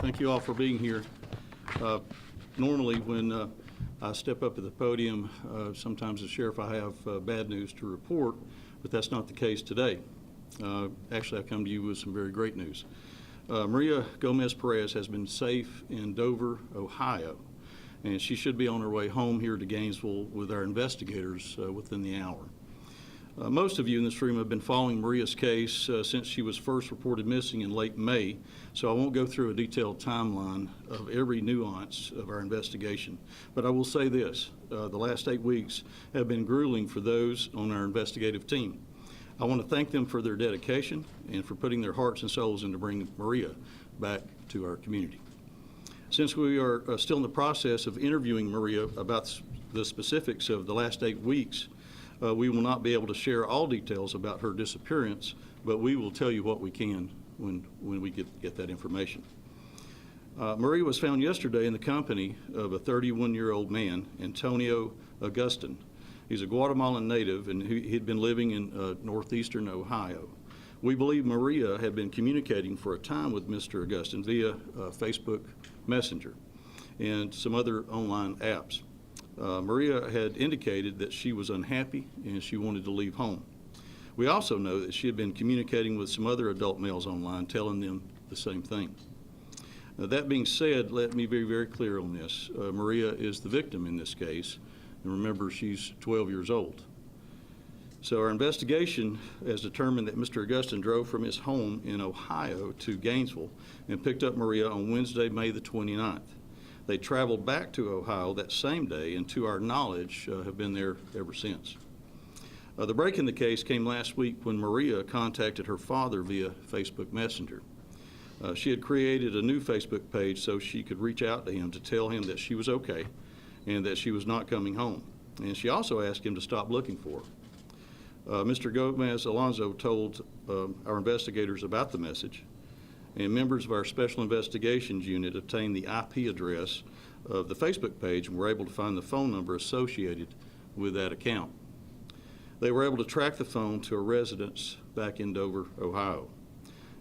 Thank you all for being here. Normally, when I step up at the podium, sometimes as sheriff I have bad news to report, but that's not the case today. Actually, I come to you with some very great news. Maria Gomez-Perez has been safe in Dover, Ohio, and she should be on her way home here to Gainesville with our investigators within the hour. Most of you in this room have been following Maria's case since she was first reported missing in late May, so I won't go through a detailed timeline of every nuance of our investigation. But I will say this, the last 8 weeks have been grueling for those on our investigative team. I want to thank them for their dedication and for putting their hearts and souls into bringing Maria back to our community. Since we are still in the process of interviewing Maria about the specifics of the last 8 weeks, we will not be able to share all details about her disappearance, but we will tell you what we can when we get that information. Maria was found yesterday in the company of a 31-year-old man, Antonio Augustin. He's a Guatemalan native, and he'd been living in northeastern Ohio. We believe Maria had been communicating for a time with Mr. Augustin via Facebook Messenger and some other online apps. Maria had indicated that she was unhappy and she wanted to leave home. We also know that she had been communicating with some other adult males online, telling them the same thing. Now, that being said, let me be very clear on this. Maria is the victim in this case, and remember, she's 12 years old. So our investigation has determined that Mr. Augustin drove from his home in Ohio to Gainesville and picked up Maria on Wednesday, May the 29th. They traveled back to Ohio that same day, and to our knowledge, have been there ever since. The break in the case came last week when Maria contacted her father via Facebook Messenger. She had created a new Facebook page so she could reach out to him to tell him that she was okay and that she was not coming home. And she also asked him to stop looking for her. Mr. Gomez Alonzo told our investigators about the message, and members of our Special Investigations Unit obtained the IP address of the Facebook page and were able to find the phone number associated with that account. They were able to track the phone to a residence back in Dover, Ohio.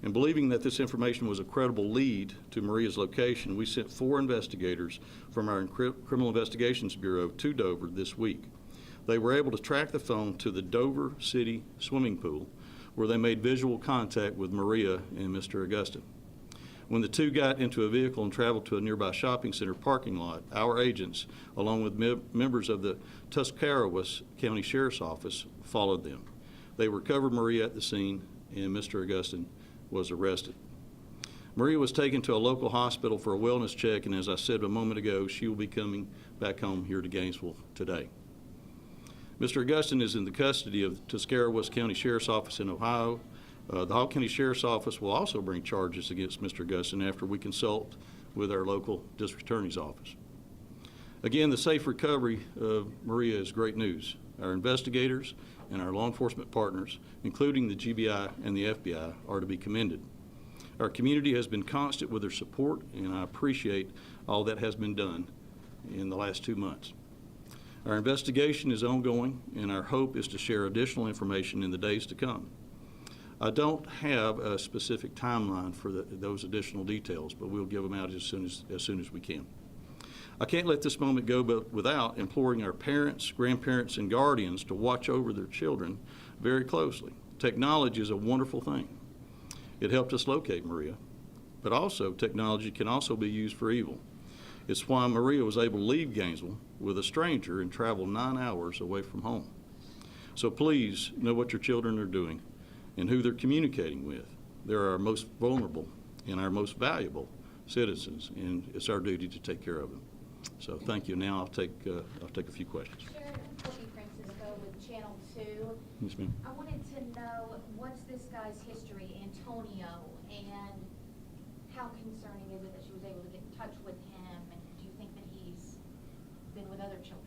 And believing that this information was a credible lead to Maria's location, we sent 4 investigators from our Criminal Investigations Bureau to Dover this week. They were able to track the phone to the Dover City swimming pool, where they made visual contact with Maria and Mr. Augustin. When the two got into a vehicle and traveled to a nearby shopping center parking lot, our agents, along with members of the Tuscarawas County Sheriff's Office, followed them. They recovered Maria at the scene, and Mr. Augustin was arrested. Maria was taken to a local hospital for a wellness check, and as I said a moment ago, she will be coming back home here to Gainesville today. Mr. Augustin is in the custody of the Tuscarawas County Sheriff's Office in Ohio. The Hall County Sheriff's Office will also bring charges against Mr. Augustin after we consult with our local district attorney's office. Again, the safe recovery of Maria is great news. Our investigators and our law enforcement partners, including the GBI and the FBI, are to be commended. Our community has been constant with their support, and I appreciate all that has been done in the last 2 months. Our investigation is ongoing, and our hope is to share additional information in the days to come. I don't have a specific timeline for those additional details, but we'll give them out as soon as we can. I can't let this moment go without imploring our parents, grandparents, and guardians to watch over their children very closely. Technology is a wonderful thing. It helped us locate Maria, but also technology can also be used for evil. It's why Maria was able to leave Gainesville with a stranger and travel 9 hours away from home. So please know what your children are doing and who they're communicating with. They're our most vulnerable and our most valuable citizens, and it's our duty to take care of them. So thank you. Now I'll take a few questions. Sharon, Courtney Francisco with Channel 2. Yes, ma'am. I wanted to know, what's this guy's history, Antonio, and how concerning is it that she was able to get in touch with him, and do you think that he's been with other children?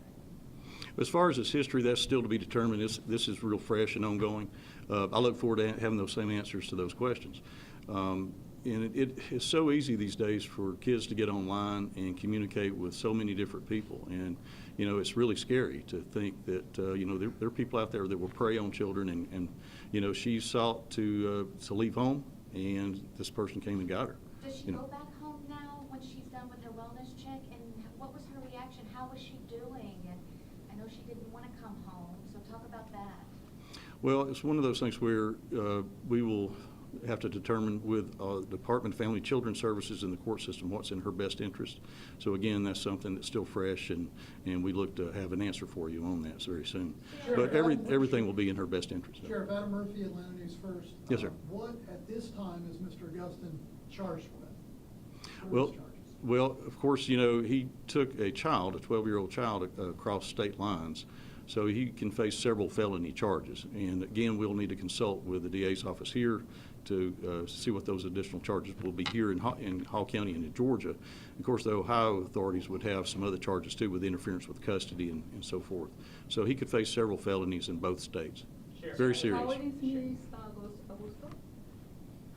As far as his history, that's still to be determined. This is real fresh and ongoing. I look forward to having those same answers to those questions. And it is so easy these days for kids to get online and communicate with so many different people. And, you know, it's really scary to think that, you know, there are people out there that will prey on children. And you know, she sought to leave home, and this person came and got her. Does she go back home now? done with her wellness check, and what was her reaction? How was she doing? And I know she didn't want to come home, so talk about that. Well, it's one of those things where we will have to determine with Department of Family and Children Services and the court system what's in her best interest. So again, that's something that's still fresh, and we look to have an answer for you on that very soon. Sheriff, But everything will be in her best interest. Sheriff Adam Murphy, Atlanta News First. Yes, sir. What, at this time, is Mr. Augustin charged with? What are Well, his charges? well, of course, you know, he took a child, a 12-year-old child, across state lines, so he can face several felony charges. And again, we'll need to consult with the DA's office here to see what those additional charges will be here in Hall County and in Georgia. Of course, the Ohio authorities would have some other charges too, with interference with custody and so forth. So he could face several felonies in both states. Sheriff, Very serious. How old is Miss Augusto?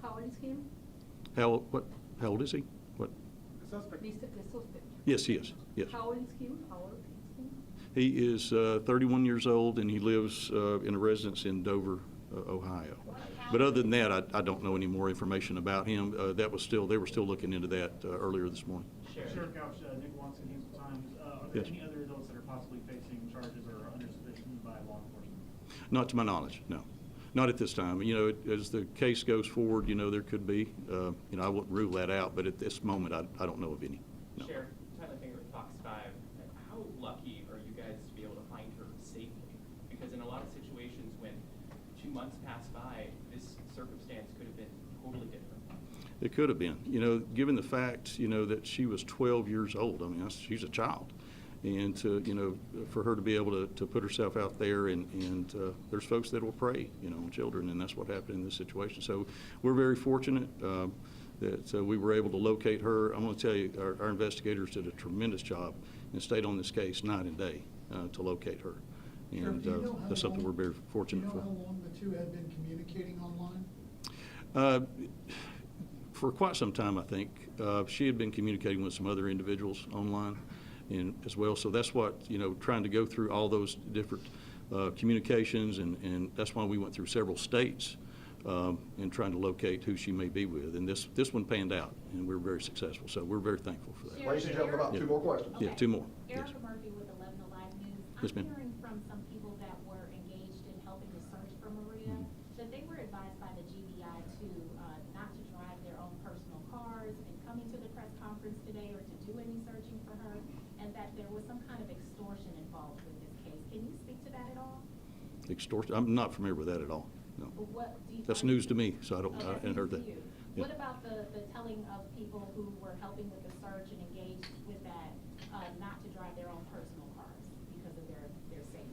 How old is him? How old is he? What? The suspect. Yes, he is. Yes. How old is him? How old is him? He is 31 years old, and he lives in a residence in Dover, Ohio. But other than that, I don't know any more information about him. They were still looking into that earlier this morning. Sheriff Couch, Nick Watson, Hazel Times. Are there Yes. any other adults that are possibly facing charges or are under suspicion by law enforcement? Not to my knowledge, no. Not at this time. You know, as the case goes forward, you know, there could be. You know, I wouldn't rule that out, but at this moment, I don't know of any. No. Sheriff, Tyler Finger with Fox 5, how lucky are you guys to be able to find her safely? Because in a lot of situations when 2 months pass by, this circumstance could have been totally different. It could have been. You know, given the fact, you know, that she was 12 years old. I mean, she's a child. And to, you know, for her to be able to put herself out there, and there's folks that will prey, you know, on children, and that's what happened in this situation. So we're very fortunate that we were able to locate her. I'm going to tell you, our investigators did a tremendous job and stayed on this case night and day to locate her. Sheriff, And do you know how that's something long- we're very fortunate Do you for. know how long the two had been communicating online? For quite some time, I think. She had been communicating with some other individuals online and as well. So that's what, you know, trying to go through all those different communications, and that's why we went through several states in trying to locate who she may be with. And this one panned out, and we were very successful. So we're very thankful for that. Ladies and gentlemen, about Yeah. two more questions. Yeah, two more. Yes. Erica Murphy with 11 Alive News. Yes, ma'am. I'm hearing from some people that were engaged in helping to search for Maria, that they were advised by the GBI to not to drive their own personal cars and come into the press conference today or to do any searching for her, and that there was some kind of extortion involved with this case. Can you speak to that at all? Extortion, I'm not familiar with that at all, no. Or what do you That's find- news to me, so I Oh, hadn't that's heard news that. to you. Yeah. What about the telling of people who were helping with the search and engaged with that, not to drive their own personal cars because of their safety?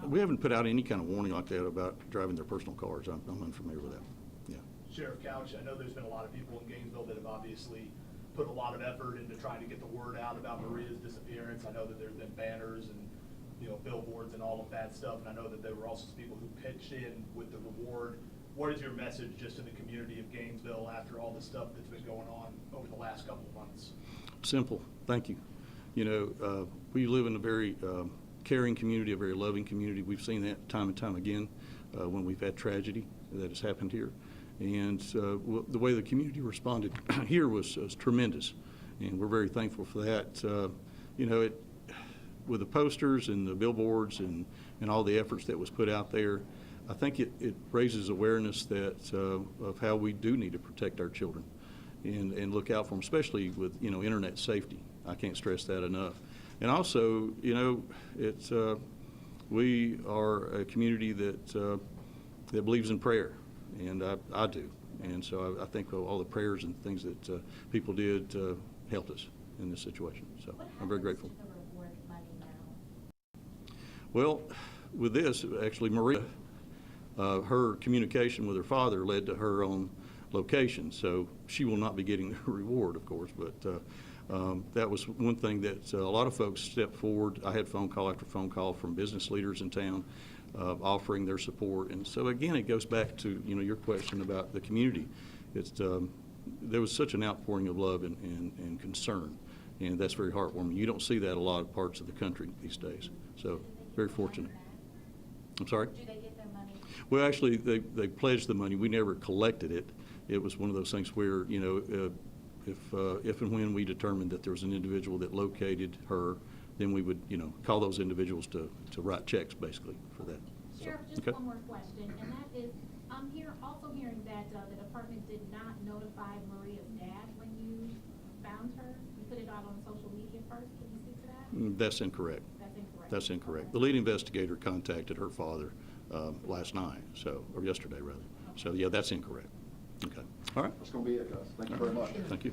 We haven't put out any kind of warning like that about driving their personal cars. I'm unfamiliar with that, yeah. Sheriff Couch, I know there's been a lot of people in Gainesville that have obviously put a lot of effort into trying to get the word out about Maria's disappearance. I know that there's been banners and, you know, billboards and all of that stuff, and I know that there were also some people who pitched in with the reward. What is your message just to the community of Gainesville after all the stuff that's been going on over the last couple of months? Simple, thank you. You know, we live in a very caring community, a very loving community. We've seen that time and time again when we've had tragedy that has happened here. And the way the community responded here was tremendous, and we're very thankful for that. You know, with the posters and the billboards and all the efforts that was put out there, I think it raises awareness that of how we do need to protect our children and look out for them, especially with, you know, internet safety. I can't stress that enough. And also, you know, it's we are a community that believes in prayer, and I do. And so I think all the prayers and things that people did helped us in this situation. So I'm very grateful. What happens to the reward money now? Well, with this, actually, Maria, her communication with her father led to her own location. So she will not be getting the reward, of course, but that was one thing that a lot of folks stepped forward. I had phone call after phone call from business leaders in town offering their support. And so, again, it goes back to, you know, your question about the community. It's, there was such an outpouring of love and concern, and that's very heartwarming. You don't see that a lot of parts of the country these days. So very fortunate. I'm sorry? Do they get their money? Well, actually, they pledged the money. We never collected it. It was one of those things where, you know, If and when we determined that there was an individual that located her, then we would, call those individuals to write checks, basically, for that. So, Sheriff, just okay. one more question, and that is, I'm also hearing that the department did not notify Maria's dad when you found her. You put it out on social media first. Can you speak to that? That's incorrect. That's incorrect. That's incorrect. Okay. The lead investigator contacted her father last night, or yesterday, rather. So, yeah, that's incorrect. Okay. All right. That's going to be it, guys. Thank you very much. Thank you.